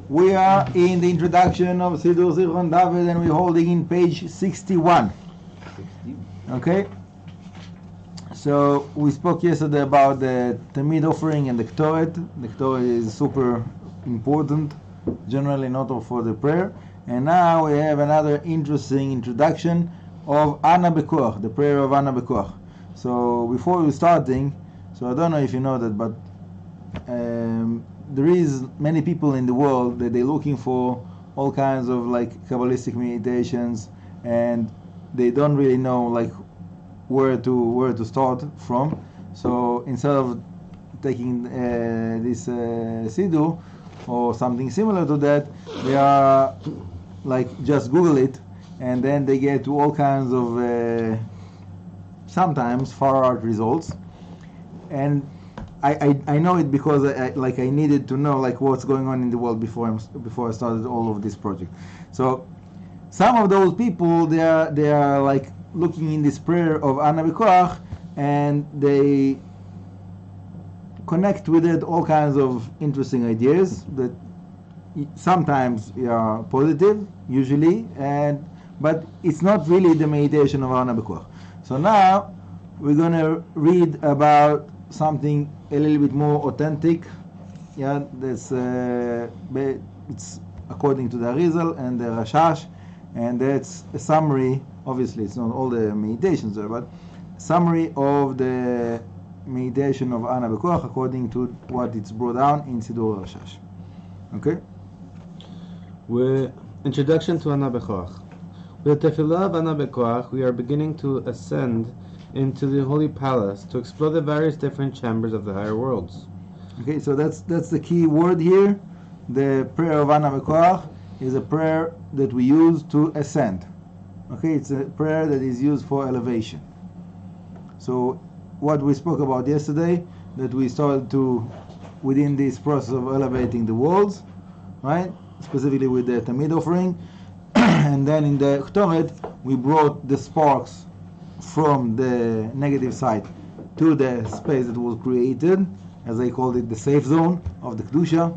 We are in the introduction of Siddur Zichron Dovid, and we're holding in page 61. Okay? So we spoke yesterday about the Tamid offering and the Ktoret. The Ktoret is super important, generally not for the prayer. And now we have another interesting introduction of Ana Be, the prayer of Ana Be. So before we're starting, so I don't know if you know that, but there is many people in the world that they're looking for all kinds of like Kabbalistic meditations, and they don't really know like where to start from. So instead of taking this Siddur or something similar to that, they are like just Google it, and then they get to all kinds of sometimes far out results. And I know it because I needed to know like what's going on in the world before I started all of this project. So some of those people they are like looking in this prayer of Ana Be, and they connect with it all kinds of interesting ideas that sometimes are positive, usually, but it's not really the meditation of Ana Be. So now we're gonna read about something a little bit more authentic. That's it's according to the Arizal and the Rashash, and that's a summary. Obviously, it's not all the meditations there, but summary of the meditation of Ana Be according to what it's brought down in Siddur Rashash. Okay. With introduction to Ana Be. With the tefillah of Ana Be, we are beginning to ascend into the holy palace to explore the various different chambers of the higher worlds. Okay, so that's the key word here. The prayer of Ana Be is a prayer that we use to ascend. Okay, it's a prayer that is used for elevation. So what we spoke about yesterday, that we started to, within this process of elevating the worlds, right? Specifically with the Tamid offering, and then in the Ktoret, we brought the sparks from the negative side to the space that was created, as I called it, the safe zone of the Kedusha.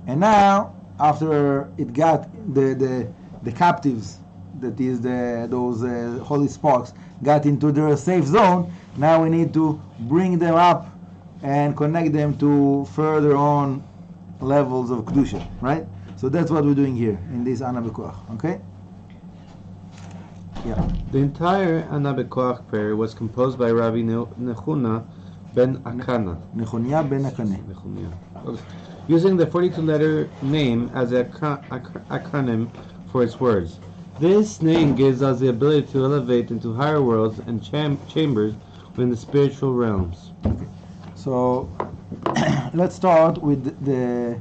And now, after it got the captives, that is those holy sparks, got into their safe zone, now we need to bring them up and connect them to further on levels of Kedusha, right? So that's what we're doing here in this Ana Be, okay? Yeah. The entire Ana Be prayer was composed by Rabbi Nehonia ben Hakane. Nehonia ben Hakane. Okay. Using the 42-letter name as an acronym for its words. This name gives us the ability to elevate into higher worlds and chambers within the spiritual realms. Okay. So let's start with the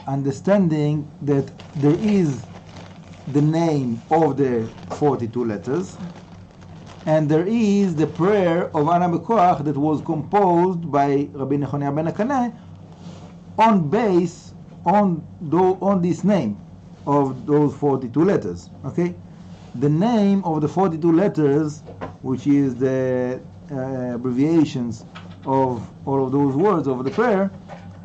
understanding that there is the name of the 42 letters, and there is the prayer of Ana Be that was composed by Rabbi Nehonia ben Hakane on base on this name of those 42 letters. Okay, the name of the 42 letters, which is the abbreviations of all of those words of the prayer,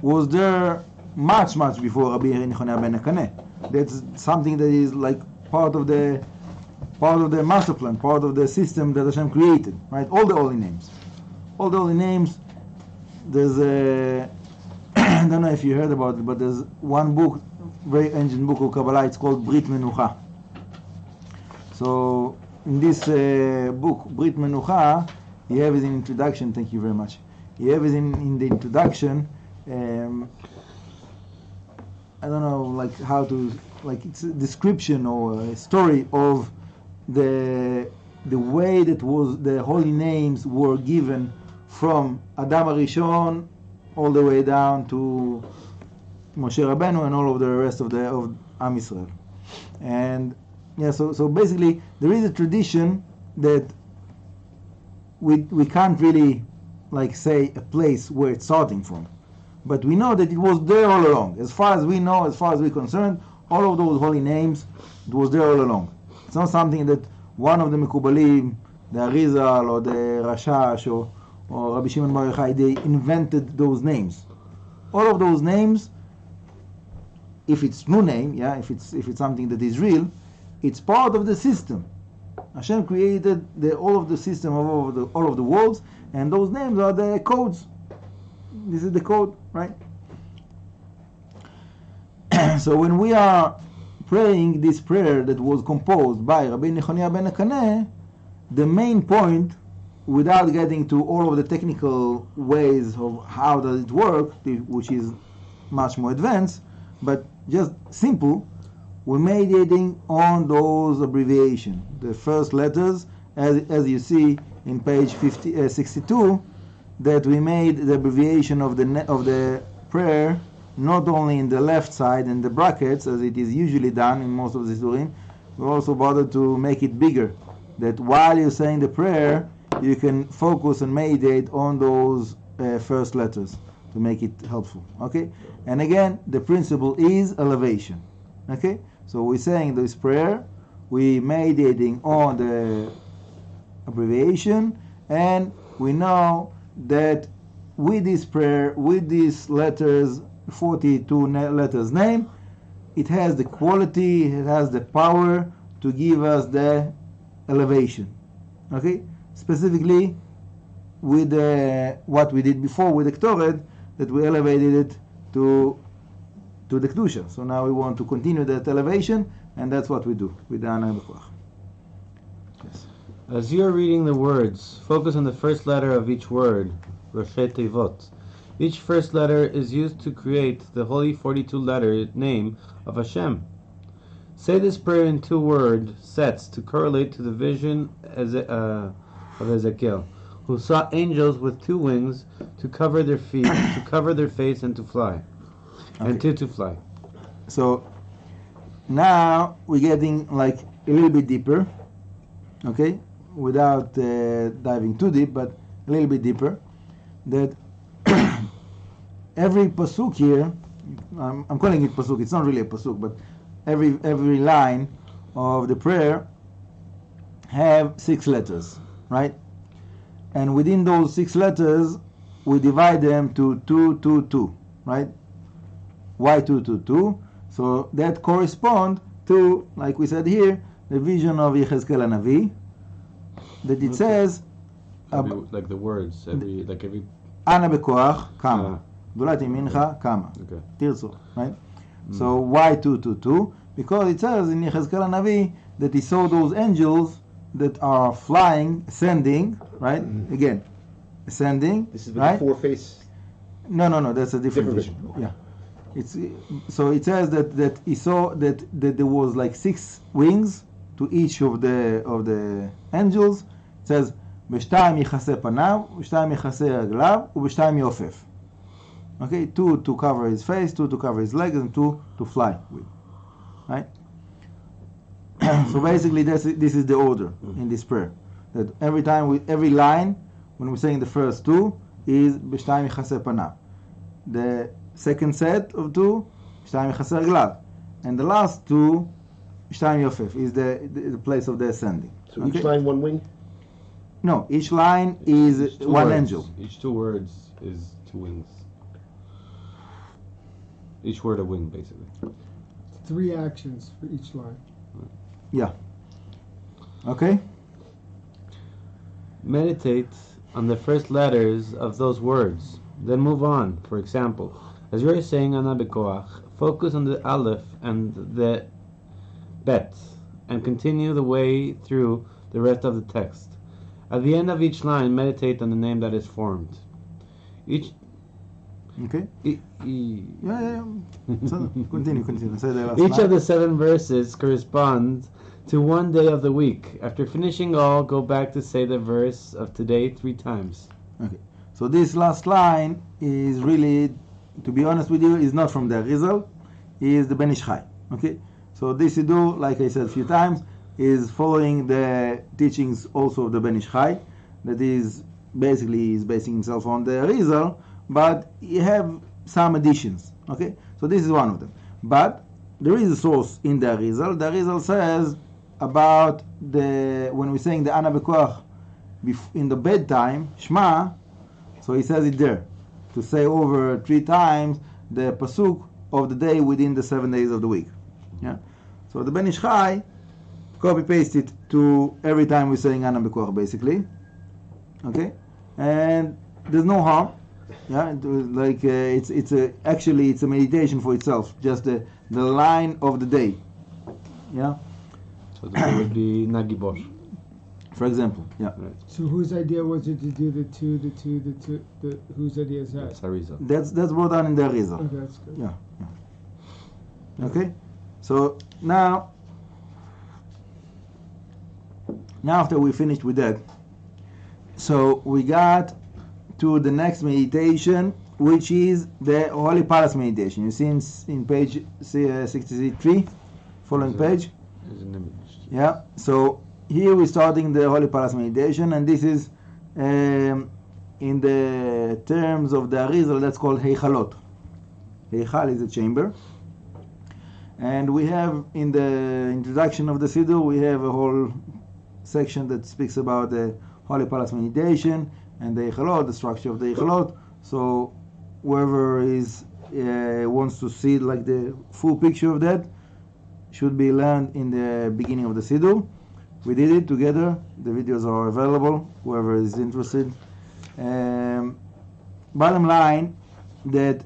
was there much before Rabbi Nehonia ben Hakane. That's something that is like part of the master plan, part of the system that Hashem created, right? All the holy names. There's a I don't know if you heard about it, but there's one book, very ancient book of Kabbalah. It's called Brit Menucha. So in this book, Brit Menucha, you have it in introduction. Thank you very much. You have it in the introduction. I don't know, like how to, like it's a description or a story of the way that was the holy names were given from Adam Arishon all the way down to Moshe Rabbeinu and all of the rest of Am Yisrael. And yeah, so basically there is a tradition that we can't really like say a place where it's starting from. But we know that it was there all along. As far as we know, as far as we're concerned, all of those holy names, it was there all along. It's not something that one of the Mekubalim, the Arizal or the Rashash or Rabbi Shimon Bar Yochai, they invented those names. All of those names, if it's true name, if it's something that is real, it's part of the system. Hashem created all of the system of all of the worlds, and those names are the codes. This is the code, right? So when we are praying this prayer that was composed by Rabbi Nehonia ben Hakane, the main point, without getting to all of the technical ways of how does it work, which is much more advanced, but just simple, we're meditating on those abbreviations. The first letters, as you see in page 62, that we made the abbreviation of the prayer not only in the left side and the brackets, as it is usually done in most of the Siddurim, we also bothered to make it bigger, that while you're saying the prayer, you can focus and meditate on those first letters to make it helpful. Okay? And again, the principle is elevation. Okay? So we're saying this prayer, we meditating on the abbreviation, and we know that with this prayer, with these letters, 42 letters name, it has the quality, it has the power to give us the elevation. Okay? Specifically with what we did before with the Ktoret, that we elevated it to the Kedusha. So now we want to continue that elevation, and that's what we do with the Ana Be. Yes. As you are reading the words, focus on the first letter of each word, Roshei Tevot. Each first letter is used to create the holy 42-letter name of Hashem. Say this prayer in 2-word sets to correlate to the vision of Ezekiel, who saw angels with 2 wings to cover their feet, to cover their face, and to fly, and to fly. So now we're getting like a little bit deeper, okay, without diving too deep, but a little bit deeper. That every pasuk here, I'm calling it pasuk. It's not really a pasuk, but every line of the prayer have 6 letters, right? And within those 6 letters, we divide them to 2, 2, 2, right? Why 2, 2, 2? So that correspond to, like we said here, the vision of Yechezkel Ana Be, that it says, like the words, every. Ana Be Koach, Kama. Gdulat Yamincha, Kama. Tirzu, right? So why 2, 2, 2? Because it says in Yechezkel Ana Be that he saw those angels that are flying, ascending, right? Again, ascending. This is right? the 4-face. No, that's a different vision. Okay. Yeah, so it says that he saw that there was like 6 wings to each of the angels. It says בשתיים יכסה פניו, בשתיים יכסה רגליו, ובשתיים יעופף. Okay, 2 to cover his face, 2 to cover his legs, and 2 to fly with. Right? So basically, this is the order in this prayer. That every line, when we're saying the first 2, is בשתיים יכסה פניו. The second set of 2, בשתיים יכסה רגליו. And the last 2, בשתיים יעופף, is the place of the ascending. So each line 1 wing? No, each line is 1 words. angel. Each 2 words is 2 wings. Each word a wing, basically. 3 actions for each line. Yeah. Okay? Meditate on the first letters of those words. Then move on. For example, as you are saying Ana Be Koach, focus on the Aleph and the Bet, and continue the way through the rest of the text. At the end of each line, meditate on the name that is formed. Okay? Yeah. So, continue. Say the last Each line. of the 7 verses corresponds to 1 day of the week. After finishing all, go back to say the verse of today 3 times. Okay. So this last line is really, to be honest with you, is not from the Arizal, is the Ben Ish Chai. Okay? So this Siddur, like I said a few times, is following the teachings also of the Ben Ish Chai, that is basically basing himself on the Arizal, but he have some additions. Okay? So this is one of them. But there is a source in the Arizal. The Arizal says about when we're saying the Ana Be Koach in the bedtime, Shema, So he says it there, to say over 3 times the pasuk of the day within the 7 days of the week. Yeah. So the Ben Ish Chai copy paste it to every time we're saying Ana Be Koach, basically. Okay, and there's no harm. Yeah, actually it's a meditation for itself, just the line of the day. Yeah. So that would be Nagibosh. For example, yeah. Right. So whose idea was it to do the two, whose idea is that? That's Arizal. That's brought down in the Arizal. Okay, that's good. Yeah. Okay. So now after we finished with that, so we got to the next meditation, which is the Holy Palace meditation. You see in page 63, following page. Is an image. Yeah. So here we're starting the Holy Palace meditation, and this is in the terms of the Arizal, that's called Heichalot. Heichal is a chamber. And we have in the introduction of the Siddur, we have a whole section that speaks about the Holy Palace meditation and the Heichalot, the structure of the Heichalot. So whoever wants to see like the full picture of that should be learned in the beginning of the Siddur. We did it together. The videos are available, whoever is interested. Bottom line, that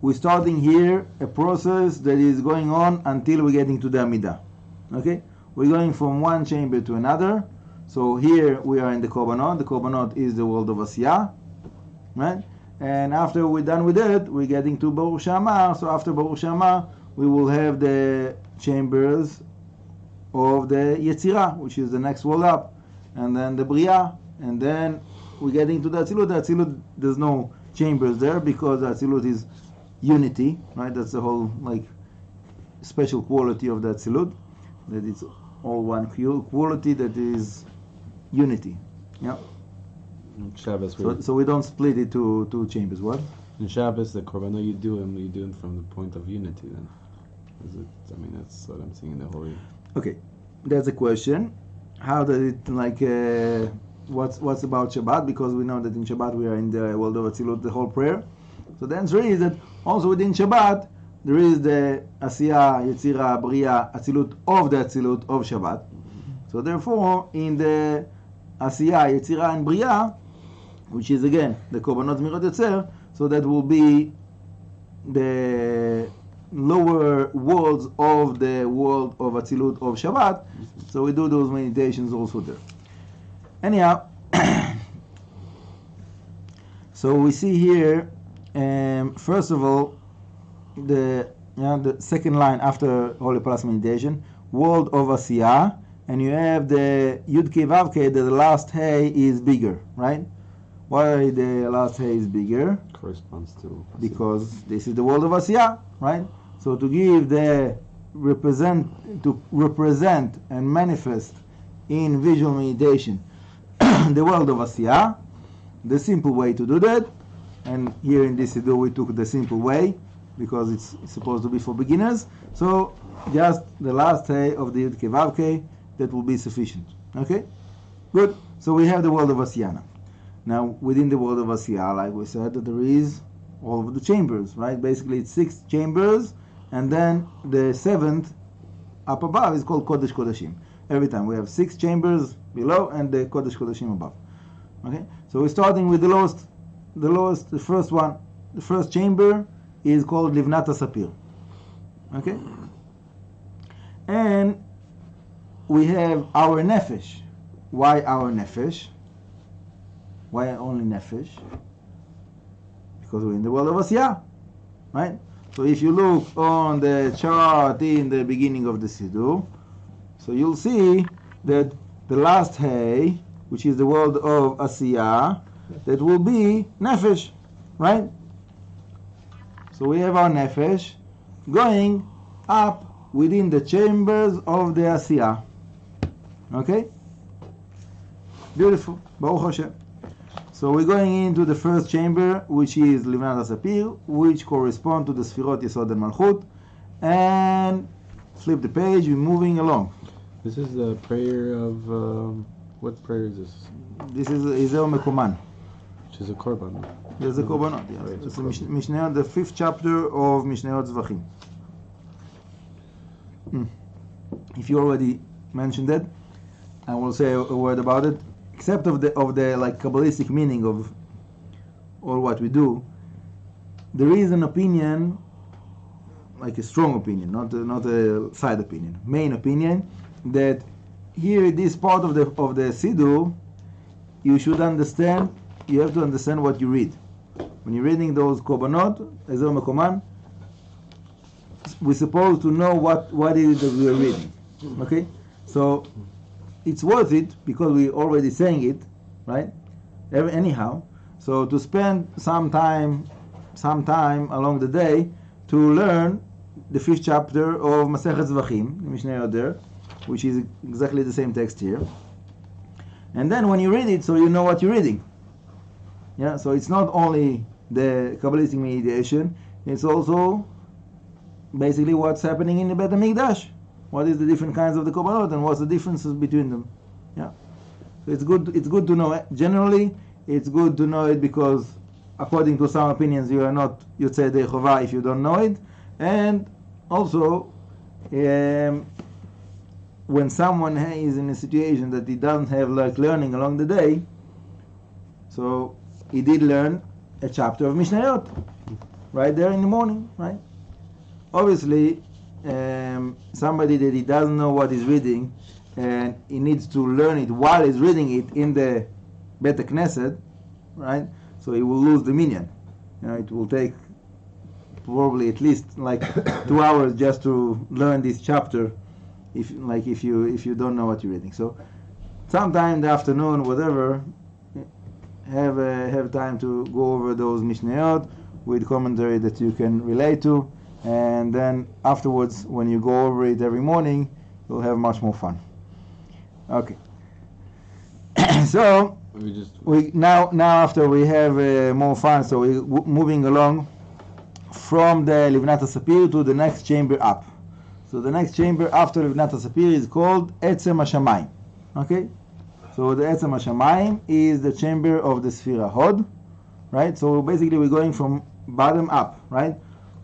we're starting here a process that is going on until we're getting to the Amidah. Okay? We're going from one chamber to another. So here we are in the Korbanot. The Korbanot is the world of Asiyah. Right? And after we're done with that, we're getting to Baruch She'amar. So after Baruch She'amar, we will have the chambers of the Yetzirah, which is the next world up. And then the Bria. And then we're getting to the Atzilut. The Atzilut, there's no chambers there because the Atzilut is unity, right? That's the whole special quality of the Atzilut, that it's all one quality, that is unity. Yeah. In Shabbos, so we don't split it to 2 chambers. What? in Shabbos, the Korbanot you do them from the point of unity. Then, that's what I'm seeing in the Holy. Okay, that's a question. How does it what's about Shabbat? Because we know that in Shabbat we are in the world of Atzilut, the whole prayer. So the answer is that also within Shabbat there is the Asiyah, Yetzirah, Bria, Atzilut of the Atzilut of Shabbat. So therefore, in the Asiyah, Yetzirah, and Bria, which is again the Korbanot Zmirot Yotzer, so that will be the lower worlds of the world of Atzilut of Shabbat. So we do those meditations also there. Anyhow, so we see here, first of all, the second line after Holy Palace meditation, world of Asiyah, and you have the Yud Kei Vav Kei, that the last Hey is bigger, right? Why the last Hey is bigger? Corresponds to because this is the world of Asiyah, right? So to give represent and manifest in visual meditation the world of Asiyah, the simple way to do that, and here in this Siddur we took the simple way because it's supposed to be for beginners. So just the last Hey of the Yud Kei Vav Kei, that will be sufficient. Okay, good. So we have the world of Asiyah. Now within the world of Asiyah, like we said, that there is all of the chambers, right? Basically it's 6 chambers, and then the 7th up above is called Kodesh Kodashim. Every time we have 6 chambers below and the Kodesh Kodashim above. Okay, so we're starting with the first one. The first chamber is called Livnat Sapir. Okay, and we have our Nefesh. Why our Nefesh? Why only Nefesh? Because we're in the world of Asiyah, right? So if you look on the chart in the beginning of the Siddur, so you'll see that the last Hey, which is the world of Asiyah, that will be Nefesh, right? So we have our Nefesh going up within the chambers of the Asiyah. Okay? Beautiful. Baruch Hashem. So we're going into the first chamber, which is Livnat Sapir, which correspond to the Sfirot Yesod and Malchut. And flip the page, we're moving along. This is the prayer of, what prayer is this? This is Izeo Mekoman. Which is a korban. There's a korbanot, yes. Right, It's a korban. Mishnah, the 5th chapter of Mishnah Zichron. If you already mentioned it, I will say a word about it. Except of the like Kabbalistic meaning of all what we do, there is an opinion, like a strong opinion, not a side opinion, main opinion, that here this part of the Siddur, you should understand. You have to understand what you read. When you're reading those korbanot, Ezer Mekoman, we're supposed to know what it is that we are reading. Okay, so it's worth it because we're already saying it, right? Anyhow, so to spend some time along the day to learn the 5th chapter of Masechet Zvachim, the Mishnah there, which is exactly the same text here. And then when you read it, so you know what you're reading. Yeah, so it's not only the Kabbalistic meditation, it's also basically what's happening in the Beit HaMikdash. What is the different kinds of the korbanot and what's the differences between them? Yeah, so it's good to know it. Generally, it's good to know it because, according to some opinions, you are not Yotzei Yedei Chova if you don't know it, and also when someone is in a situation that he doesn't have like learning along the day, so he did learn a chapter of Mishnayot right there in the morning, right? Obviously, somebody that he doesn't know what he's reading and he needs to learn it while he's reading it in the Beit Knesset, right? So he will lose the minyan. You know, it will take probably at least like 2 hours just to learn this chapter if you don't know what you're reading. So sometime in the afternoon, whatever, have time to go over those Mishnayot with commentary that you can relate to, and then afterwards, when you go over it every morning, you'll have much more fun. Okay. So we now after we have more fun, so we're moving along from the Livnat HaSapir to the next chamber up. So the next chamber after Livnat HaSapir is called Etzem HaShamayim. Okay. So the Etzem HaShamayim is the chamber of the Sfira Hod, right? So basically we're going from bottom up, right?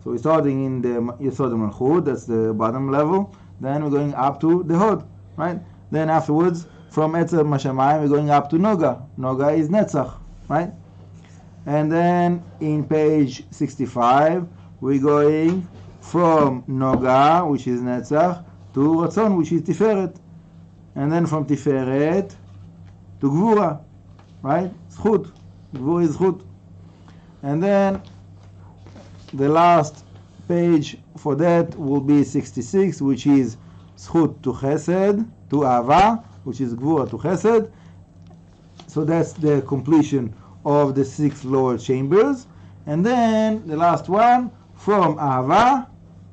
So we're starting in the Yesod HaMalchut, that's the bottom level. Then we're going up to the Hod, right? Then afterwards, from Etzem HaShamayim, we're going up to Noga. Noga is Netzach, right? And then in page 65, we're going from Noga, which is Netzach, to Ratzon, which is Tiferet. And then from Tiferet to Gvura, right? Zchut. Gvura is Zchut. And then the last page for that will be 66, which is Zchut to Chesed, to Ahava, which is Gvura to Chesed. So that's the completion of the 6 lower chambers. And then the last one, from Ahava,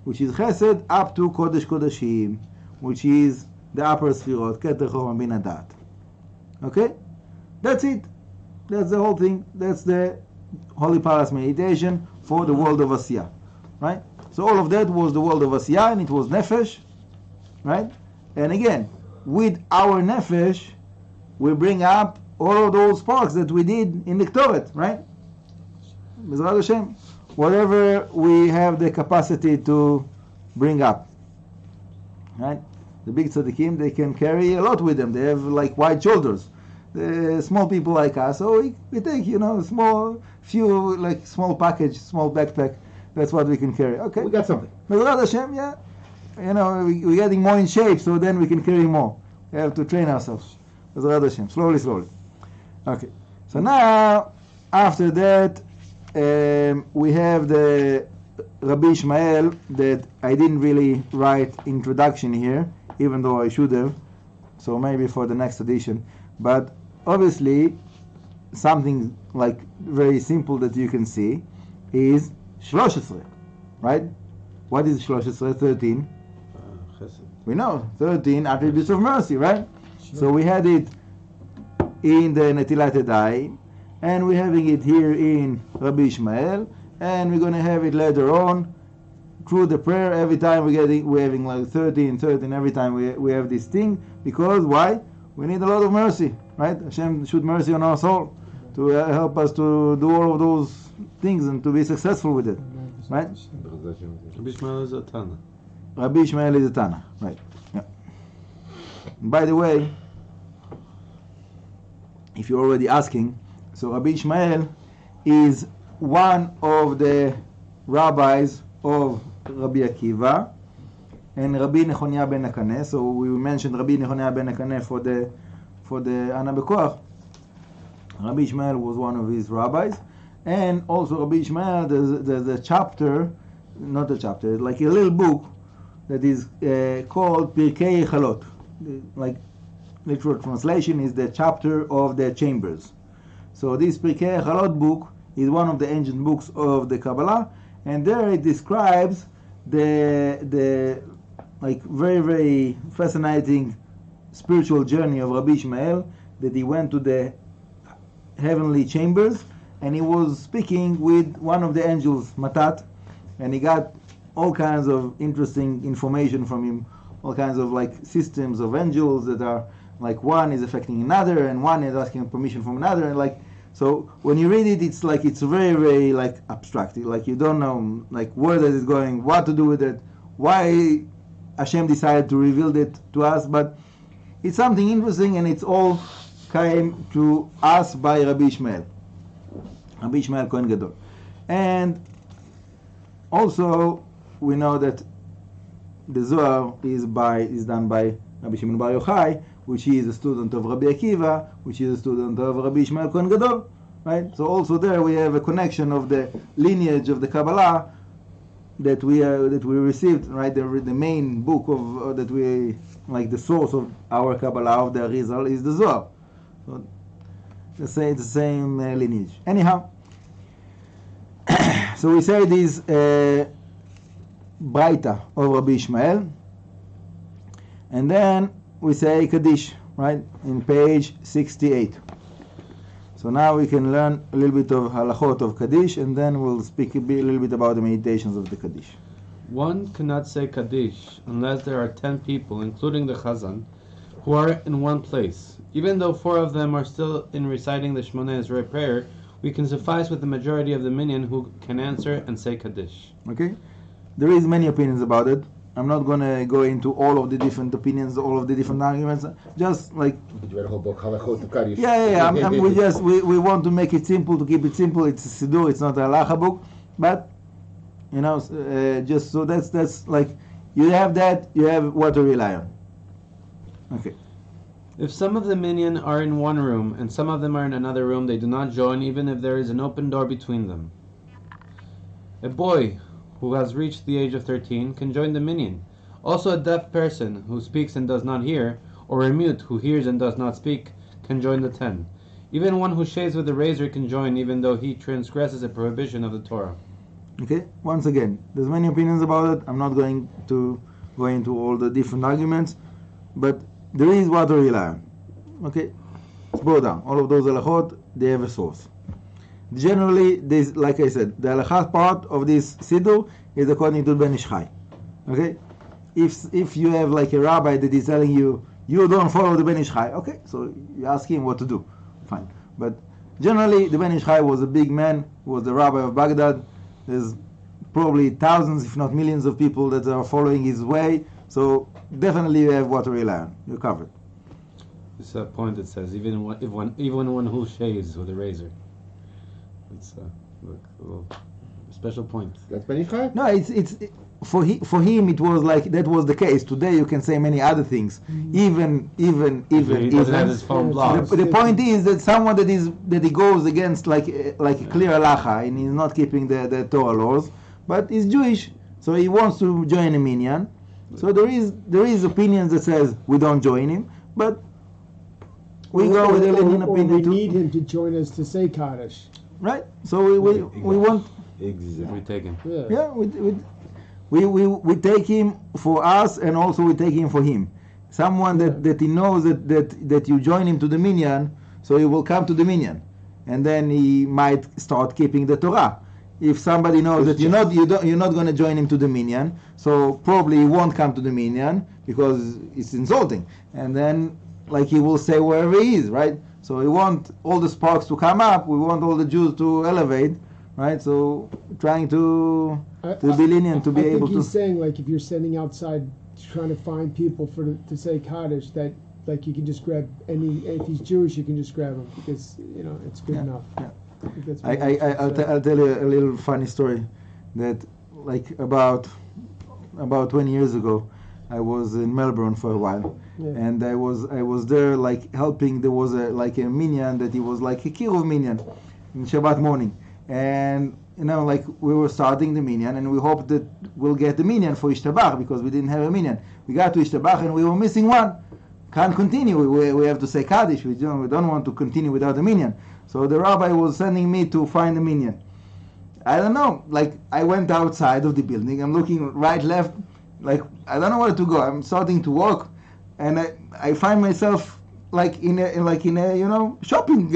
which is Chesed, up to Kodesh Kodashim, which is the upper Sfirot, Keter Chorma Bin Hadat. Okay? That's it. That's the whole thing. That's the Holy Palace meditation for the world of Asiyah. Right? So all of that was the world of Asiyah, and it was Nefesh. Right? And again, with our Nefesh, we bring up all of those sparks that we did in the Ktoret. Right? B'ezrat Hashem. Whatever we have the capacity to bring up. Right? The big tzaddikim, they can carry a lot with them. They have like wide shoulders. The small people like us, so we take, small package, small backpack. That's what we can carry. Okay. We got something. B'ezrat Hashem, yeah. We're getting more in shape, so then we can carry more. We have to train ourselves. B'ezrat Hashem, slowly. Okay. So now, after that, we have the Rabbi Ishmael that I didn't really write introduction here, even though I should have, so maybe for the next edition. But obviously, something like very simple that you can see is 13, right? What is 13? We know 13 attributes of mercy, right? Sure. So we had it in the Netilat Yadayim, and we're having it here in Rabbi Ishmael, and we're going to have it later on through the prayer. Every time we're having like 13 every time we have this thing, because why? We need a lot of mercy, right? Hashem should mercy on our soul. to help us to do all of those things and to be successful with it, right? Rabbi Ishmael is a Tana. Rabbi Ishmael is a Tana, right? Yeah. By the way, if you're already asking, so Rabbi Ishmael is one of the rabbis of Rabbi Akiva and Rabbi Nehonia ben Hakane. So we mentioned Rabbi Nehonia ben Hakane for the Ana Be Rabbi Ishmael was one of his rabbis, and also Rabbi Ishmael, there's a chapter, not a chapter, like a little book that is called Pirkei Avot. Like literal translation is the chapter of the chambers. So this Pirkei Avot book is one of the ancient books of the Kabbalah, and there it describes the like very, very fascinating spiritual journey of Rabbi Ishmael, that he went to the heavenly chambers and he was speaking with one of the angels, Matat, and he got all kinds of interesting information from him, all kinds of like systems of angels that are like one is affecting another and one is asking permission from another, and like, so when you read it, it's like it's very, very like abstract, like you don't know like where that is going, what to do with it, why Hashem decided to reveal it to us, but it's something interesting, and it's all came to us by Rabbi Ishmael Kohen Gadol. And also we know that the Zohar is done by Rabbi Shimon Bar Yochai, which is a student of Rabbi Akiva, which is a student of Rabbi Ishmael Kohen Gadol, right? So also there we have a connection of the lineage of the Kabbalah that we received, right? The main book of that we like the source of our Kabbalah of the Arizal is the Zohar. So it's the same lineage. Anyhow, so we say this Braita of Rabbi Ishmael, and then we say Kaddish, right, in page 68. So now we can learn a little bit of halachot of Kaddish, and then we'll speak a little bit about the meditations of the Kaddish. One cannot say Kaddish unless there are 10 people, including the Chazan, who are in one place. Even though 4 of them are still in reciting the Shmoneh Esrei prayer, we can suffice with the majority of the minyan who can answer and say Kaddish. Okay? There is many opinions about it. I'm not going to go into all of the different opinions, all of the different arguments. Just like You read a whole book, halachot of Kaddish. we want to make it simple, to keep it simple. It's a Siddur, it's not a halacha book, but you know, just so that's like you have that, you have what to rely on. Okay. If some of the minyan are in one room and some of them are in another room, they do not join even if there is an open door between them. A boy who has reached the age of 13 can join the minyan. Also a deaf person who speaks and does not hear, or a mute who hears and does not speak, can join the 10. Even one who shaves with a razor can join even though he transgresses a prohibition of the Torah. Okay, once again, there's many opinions about it. I'm not going to go into all the different arguments, but there is what to rely on. Okay, let's go down. All of those halachot, they have a source. Generally, this, like I said, the halakha part of this Siddur is according to Ben Ish Chai. Okay, if you have like a rabbi that is telling you don't follow the Ben Ish Chai, okay, so you ask him what to do, fine. But generally, the Ben Ish Chai was a big man, was the rabbi of Baghdad. There's probably thousands, if not millions, of people that are following his way. So definitely, you have what to rely on. You're covered. This point that says even one who shaves with a razor. It's a special point. That's Ben Ish Chai? No, it's for him. It was like that was the case. Today you can say many other things. Even. He doesn't have his phone blocked. The point is that someone that he goes against like a clear halacha and he's not keeping the Torah laws, but he's Jewish, so he wants to join a minyan. So there is opinions that says we don't join him, but we go with the lenient opinion we too. need him to join us to say Kaddish. Right? So we want. Exactly. We take him. Yeah, we take him for us, and also we take him for him. Someone that he knows that you join him to the minyan, so he will come to the minyan, and then he might start keeping the Torah. If somebody knows that you're not going to join him to the minyan, so probably he won't come to the minyan because it's insulting, and then like he will say wherever he is, right? So So we want all the sparks to come up. We want all the Jews to elevate, right? So trying to be lenient, to be able to. I think he's saying, like, if you're sending outside trying to find people to say Kaddish, that like you can just grab any. If he's Jewish, you can just grab him because it's good enough. Yeah. I think that's what I'll tell you a little funny story that like about 20 years ago I was in Melbourne for a while, and I was there like helping. There was a minyan that he was like a kiruv minyan in Shabbat morning, and like we were starting the minyan and we hoped that we'll get the minyan for Ishtabach because we didn't have a minyan. We got to Ishtabach and we were missing one. Can't continue. We have to say Kaddish. We don't want to continue without a minyan. So the rabbi was sending me to find a minyan. I don't know. Like I went outside of the building. I'm looking right, left. Like I don't know where to go. I'm starting to walk, and I find myself like in a shopping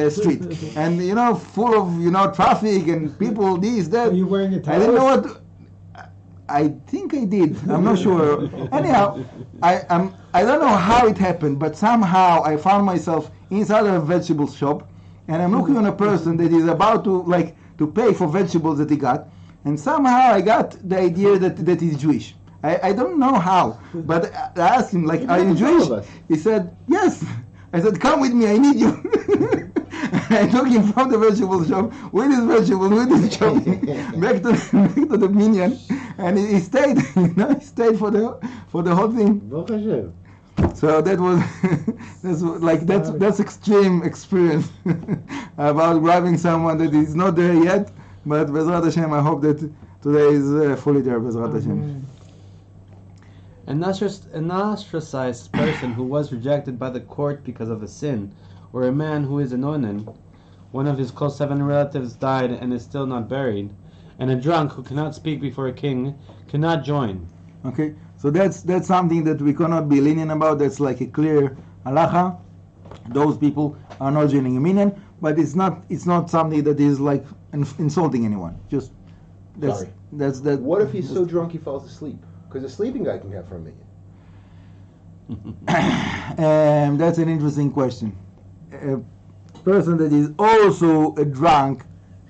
street, and full of traffic and people. This that. Are you wearing a towel? I didn't know what. I think I did. I'm not sure. Anyhow, I don't know how it happened, but somehow I found myself inside of a vegetable shop, and I'm looking on a person that is about to pay for vegetables that he got, and somehow I got the idea that he's Jewish. I don't know how, but I asked him, like, are you Jewish? He said, yes. I said, come with me, I need you. I took him from the vegetable shop with his vegetables, with his shopping, back to the minyan, and he stayed. He stayed for the whole thing. So that was that's extreme experience about grabbing someone that is not there yet, but Bezrat Hashem, I hope that today is fully there. Bezrat Hashem. An ostracized person who was rejected by the court because of a sin, or a man who is an onen, one of his close 7 relatives died and is still not buried, and a drunk who cannot speak before a king cannot join. Okay, so that's something that we cannot be lenient about. That's like a clear halacha. Those people are not joining a minyan, but it's not something that is like insulting anyone. Just that's that. What if he's so drunk he falls asleep? Because a sleeping guy can have for a minyan. That's an interesting question. A person that is also a drunk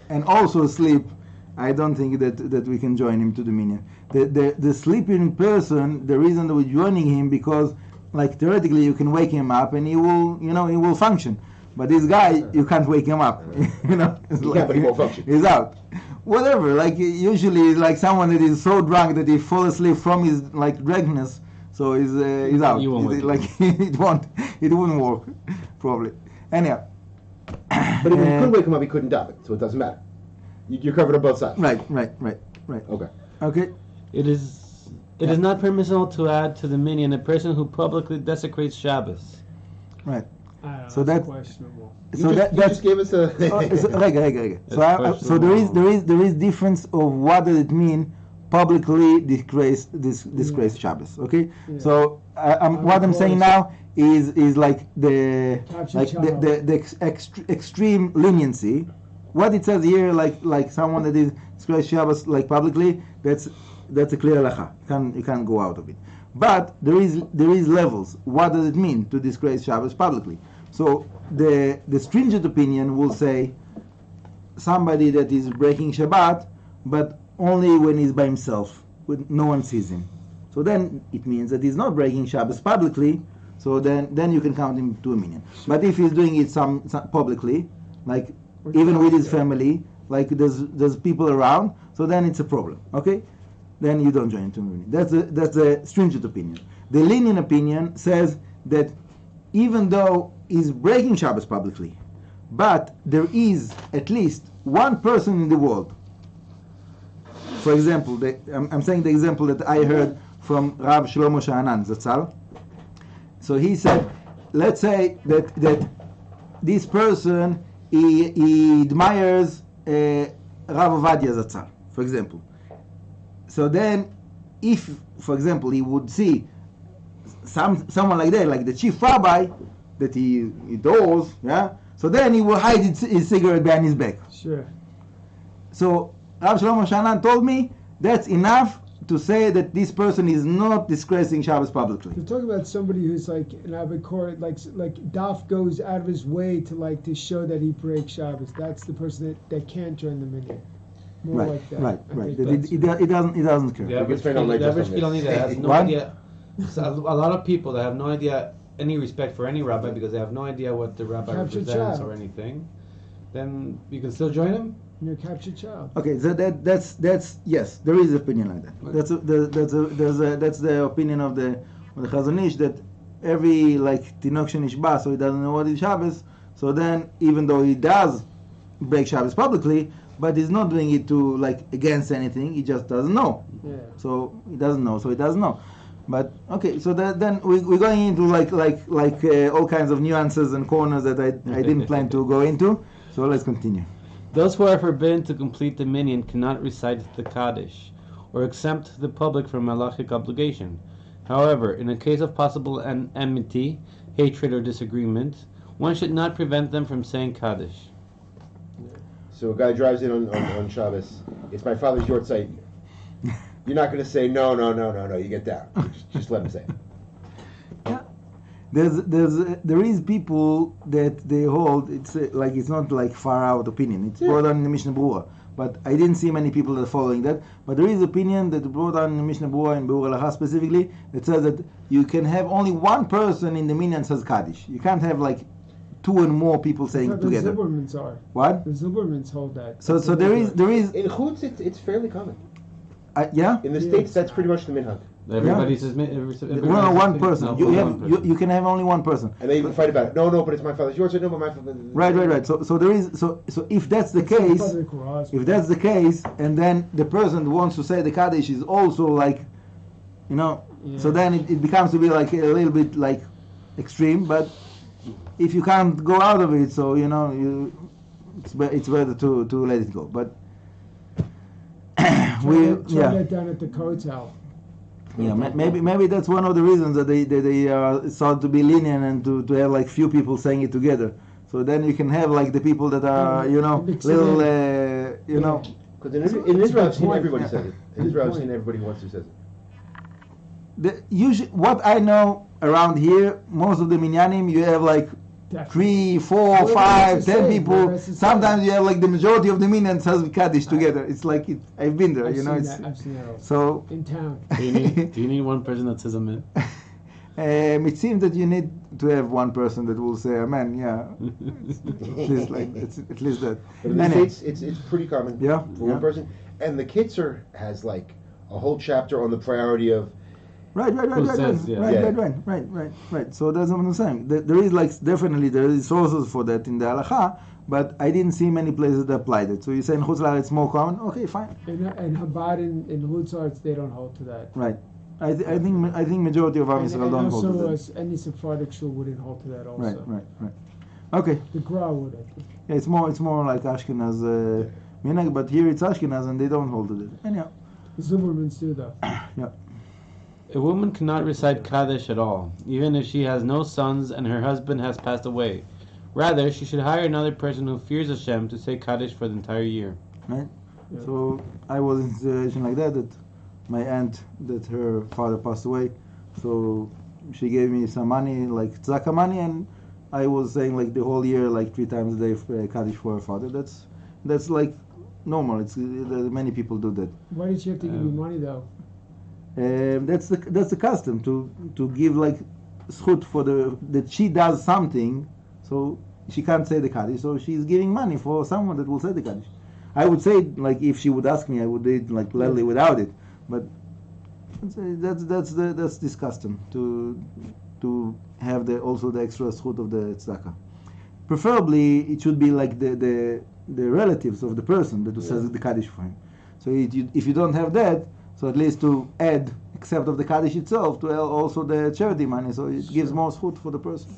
and also asleep, I don't think that we can join him to the minyan. The sleeping person, the reason that we're joining him, because like theoretically you can wake him up and he will function. But this guy, you can't wake him up. But he won't function. He's out. Whatever. Like usually, like someone that is so drunk that he fall asleep from his like drunkenness, so he's out. It wouldn't work, probably. Anyhow. But if you could wake him up, he couldn't do it, so it doesn't matter. You're covered on both sides. Right. Okay. It is not permissible to add to the minyan a person who publicly desecrates Shabbos. Right. So that's questionable. You just gave us a. So there is difference of what does it mean publicly disgrace Shabbos. Okay. Yeah. So what I'm saying now is like the extreme leniency. What it says here, like someone that is disgrace Shabbos like publicly, that's a clear halacha. You can't go out of it. But there is levels. What does it mean to disgrace Shabbos publicly? So the stringent opinion will say somebody that is breaking Shabbat, but only when he's by himself, when no one sees him. So then it means that he's not breaking Shabbos publicly. So then you can count him to a minyan. But if he's doing it some publicly, like even with his family, like there's people around, so then it's a problem. Okay. Then you don't join into minyan. That's a stringent opinion. The lenient opinion says that even though he's breaking Shabbos publicly, but there is at least one person in the world. For example, I'm saying the example that I heard from Rav Shlomo Sha'anan Zatzal. So he said, let's say that this person he admires Rav Ovadia Zatzal, for example. So then, if, for example, he would see someone like that, like the chief rabbi that he adores, yeah. So then he will hide his cigarette behind his back. Sure. So Rav Shlomo Sha'anan told me that's enough to say that this person is not disgracing Shabbos publicly. We're talking about somebody who's like an abikor, like Daf goes out of his way to show that he breaks Shabbos. That's the person that can't join the minyan. More Right, like that. right, I right. think It doesn't care. The average spend all night just on Piloni that has no What? idea. So a lot of people that have no idea any respect for any rabbi because they have no idea what the rabbi Captured represents child. or anything. Then you can still join him. You're a captured child. Okay, so that's yes, there is opinion like that. That's the opinion of the Chazon Ish, that every like Tinok Shenishba, so he doesn't know what is Shabbos. So then, even though he does break Shabbos publicly, but he's not doing it to like against anything. He just doesn't know. Yeah. So he doesn't know. So he doesn't know. But okay, so then we're going into like all kinds of nuances and corners that I didn't plan to go into. So let's continue. Those who are forbidden to complete the minyan cannot recite the Kaddish or exempt the public from halachic obligation. However, in a case of possible enmity, hatred, or disagreement, one should not prevent them from saying Kaddish. So a guy drives in on Shabbos. It's my father's yortzeit. You're not going to say no. You get down. Just let him say it. There is people that they hold it's not like far out opinion. It's brought down in the Mishnah Berurah, but I didn't see many people that are following that. But there is opinion that brought down in the Mishnah Berurah and Berurah Halacha specifically that says that you can have only one person in the minyan says Kaddish. You can't have like two and more people saying it together. The Zilbermans are. What? The Zilbermans hold that. So there is In Chutz, it's fairly common. yeah. In the Yeah. States, that's pretty much the minhag. Everybody says Well, one person. No, You can have only one person. And they even fight about it. No, but it's my father's yortzeit. No, but my father. Right. So there is so if that's the case, if that's the case, and then the person who wants to say the Kaddish is also like, so then it becomes to be like a little bit like extreme. But if you can't go out of it, so it's better to let it go. But Try that down at the hotel. Yeah, maybe that's one of the reasons that they sought to be lenient and to have like few people saying it together. So then you can have like the people that are mix it little Because in Israel, I've seen point. everybody says it. In Israel, I've point. seen everybody who wants to says it. usually what I know around here, most of the minyanim you have like 3, 4, Well, 5, that's the 10 same. people. That's the same. Sometimes you have like the majority of the minyan says Kaddish together. It's like I've been there, I've it's seen that also. so. In town. Do you need one person that says amen? It seems that you need to have one person that will say amen. Yeah, at least at least that. But in the Anyway. States, it's pretty common Yeah, for one yeah. person. And the Kitzer has like a whole chapter on the priority of. Right. says, yeah. Right. So that's what I'm saying. There is definitely there is sources for that in the halacha, but I didn't see many places that applied it. So you say in Chutz La'aretz it's more common. Okay, fine. And Chabad in Hutzarts, they don't hold to that. Right. I think majority of Am Yisrael don't hold to that. Any Sephardic shul wouldn't hold to that also. Right. Okay. The Gra would, I think. Yeah, it's more like Ashkenaz minhag, but here it's Ashkenaz and they don't hold to that. Anyhow. The Zilbermans do though. Yeah. A woman cannot recite Kaddish at all, even if she has no sons and her husband has passed away. Rather, she should hire another person who fears Hashem to say Kaddish for the entire year. Right. Yeah. So I was in a situation like that my aunt, that her father passed away, so she gave me some money, like tzedakah money, and I was saying like the whole year, like 3 times a day Kaddish for her father. That's like normal. It's many people do that. Why did she have to give you money though? That's the custom to give like schut for that she does something, so she can't say the Kaddish, so she's giving money for someone that will say the Kaddish. I would say like if she would ask me, I would do it like gladly without it, but that's this custom to have also the extra schut of the tzedakah. Preferably it should be like the relatives of the person that says the Kaddish for him. So if you don't have that, so at least to add, except of the Kaddish itself, to also the charity money, so it gives more schut for the person.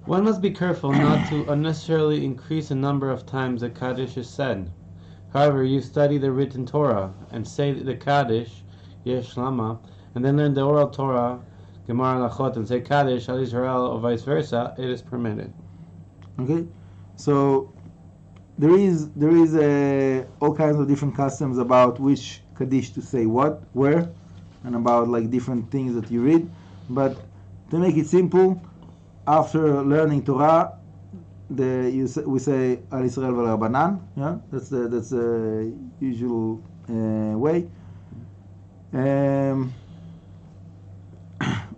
One must be careful not to unnecessarily increase the number of times the Kaddish is said. However, you study the written Torah and say the Kaddish, Yesh Lama, and then learn the oral Torah, Gemara Lachot, and say Kaddish, Al Israel, or vice versa, it is permitted. Okay, so there is all kinds of different customs about which Kaddish to say what, where, and about like different things that you read. But to make it simple, after learning Torah, we say Al Yisrael Vel Rabbanan. Yeah, that's the usual way.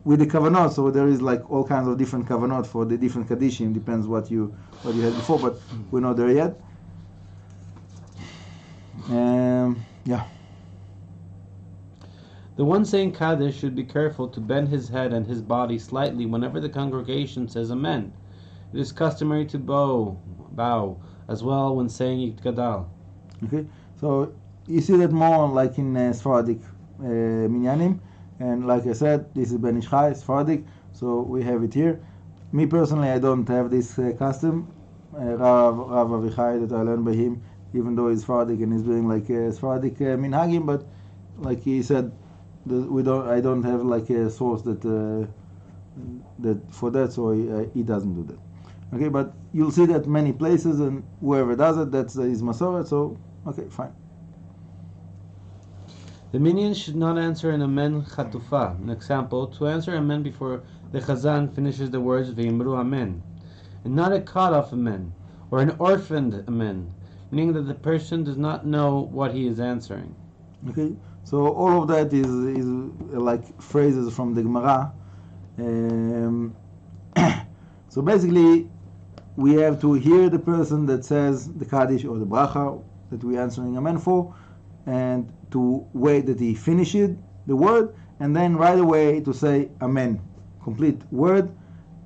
With the kavanot, so there is like all kinds of different kavanot for the different kaddishim. Depends what you had before, but we're not there yet. Yeah. The one saying Kaddish should be careful to bend his head and his body slightly whenever the congregation says Amen. It is customary to bow as well when saying Yitgadal. Okay, so you see that more like in Sephardic minyanim, and like I said, this is Ben Ish Chai, Sephardic, so we have it here. Me personally, I don't have this custom. Rav Avichai, that I learned by him, even though he's Sephardic and he's doing like Sephardic minhagim, but like he said, I don't have like a source that for that, so he doesn't do that. Okay, but you'll see that many places, and whoever does it, that's his masoret. So okay, fine. The minion should not answer an amen chatufa. An example: to answer amen before the chazan finishes the words ve'imru amen, and not a cut-off amen or an orphaned amen, meaning that the person does not know what he is answering. Okay, so all of that is like phrases from the Gemara. So basically, we have to hear the person that says the Kaddish or the Bracha that we're answering Amen for, and to wait that he finishes the word, and then right away to say Amen, complete word.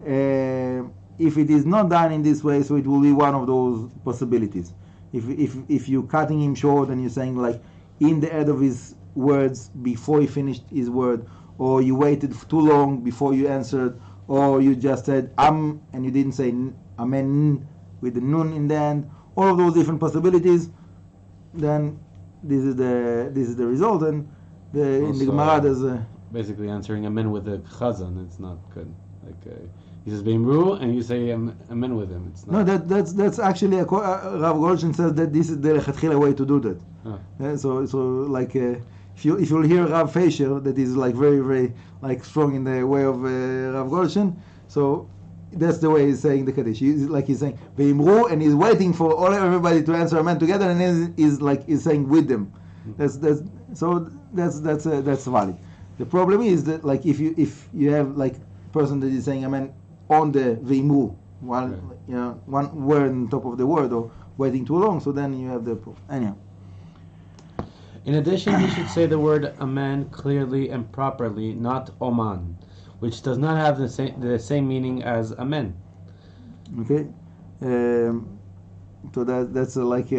If it is not done in this way, so it will be one of those possibilities. If you're cutting him short and you're saying like in the end of his words before he finished his word, or you waited too long before you answered, or you just said and you didn't say amen with the nun in the end, all of those different possibilities, then this is the result. And in the Gemara there's basically answering amen with a chazan. It's not good. Like he says beimru and you say amen with him. It's not. No, that's actually Rav Goldstein says that this is the lechatchila way to do that. So like if you'll hear Rav Feisher, that is like very very like strong in the way of Rav Goldstein. So that's the way he's saying the Kaddish. He's saying ve'imru, and he's waiting for everybody to answer amen together, and then he's saying with them. That's valid. The problem is that like if you have like person that is saying amen on the ve'imru, one word on top of the word, or waiting too long, so then you have the proof. Anyhow. In addition, he should say the word amen clearly and properly, not oman, which does not have the same meaning as amen. Okay, so that's like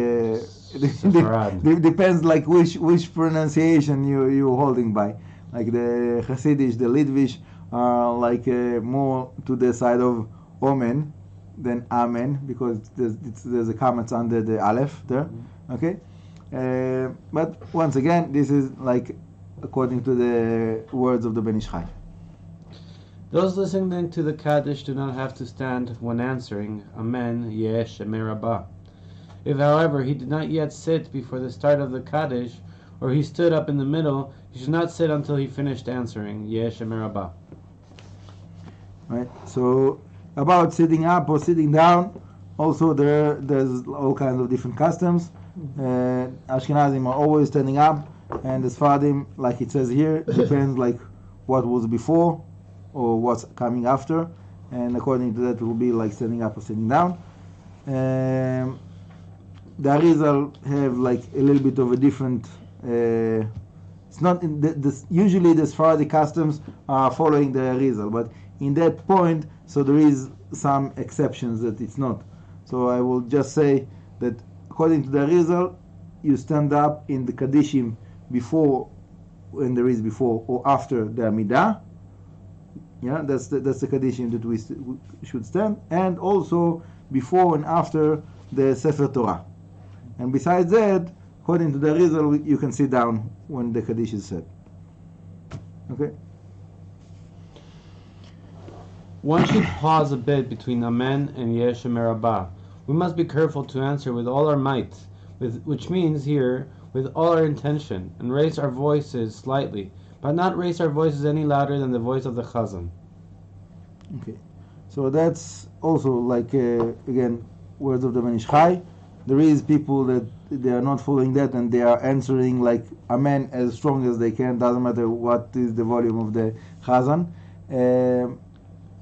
depends like which pronunciation you're holding by. Like the Hasidish, the Litvish are like more to the side of omen than amen, because there's a comment under the aleph there. Okay. But once again, this is like according to the words of the Ben Ish Chai. Those listening to the Kaddish do not have to stand when answering Amen, Yesh, Rabba. If, however, he did not yet sit before the start of the Kaddish, or he stood up in the middle, he should not sit until he finished answering Yesh, Rabba. Right. So about sitting up or sitting down, also there's all kinds of different customs. Ashkenazim are always standing up, and the Sephardim, like it says here, depends like what was before or what's coming after, and according to that it will be like standing up or sitting down. The Arizal have like a little bit of a different. It's not usually the Sephardic customs are following the Arizal, but in that point, so there is some exceptions that it's not. So I will just say that according to the Arizal, you stand up in the Kaddishim before, when there is before or after the Amidah. Yeah, that's the Kaddishim that we should stand, and also before and after the Sefer Torah. And besides that, according to the Arizal, you can sit down when the Kaddish is said. Okay. One should pause a bit between Amen and Yesh Rabba, We must be careful to answer with all our might, which means here with all our intention, and raise our voices slightly, but not raise our voices any louder than the voice of the chazan. Okay, so that's also like again words of the Ben Ish Chai. There is people that they are not following that and they are answering like Amen as strong as they can. Doesn't matter what is the volume of the chazan.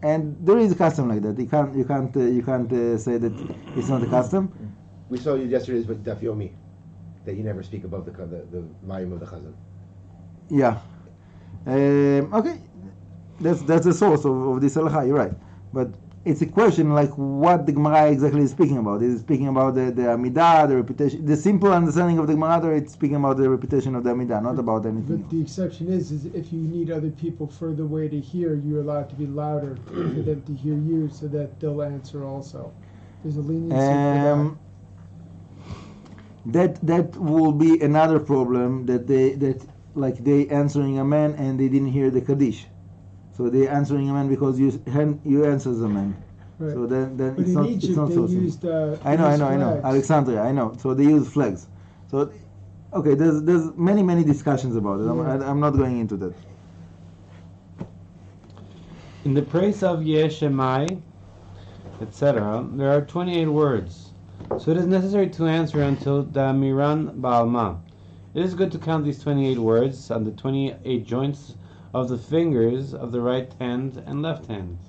And there is a custom like that. You can't say that it's not a custom. We saw you yesterday's with Daf Yomi, that you never speak above the volume of the chazan. Yeah. Okay. That's the source of this halakha. You're right. But it's a question like what the Gemara exactly is speaking about. Is it speaking about the Amidah, the reputation? The simple understanding of the Gemara, or it's speaking about the reputation of the Amidah, not about anything. But the exception is if you need other people further away to hear, you're allowed to be louder for them to hear you, so that they'll answer also. There's a leniency for that will be another problem that they answering Amen and they didn't hear the Kaddish. So they answering Amen because you answers Amen. Right. So then But it's in not Egypt, it's not they so simple. used I know. flags. Alexandria, I know. So they use flags. So okay, there's many discussions about it. I'm not going into that. In the praise of Yeshemai, etc., there are 28 words. So it is necessary to answer until the Miran Baalma. It is good to count these 28 words on the 28 joints of the fingers of the right hand and left hand.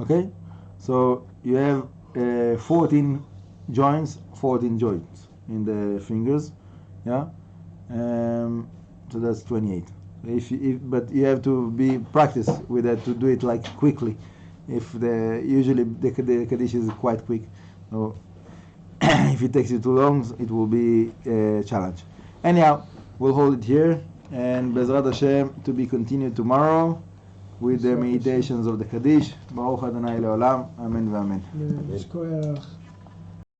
Okay, so you have 14 joints in the fingers, yeah. So that's 28. But you have to be practice with that to do it like quickly. Usually the Kaddish is quite quick, so if it takes you too long, it will be a challenge. Anyhow, we'll hold it here. And Bezrat Hashem to be continued tomorrow with the meditations of the Kaddish. Baruch Adonai Leolam. Amen v'amen. Amen.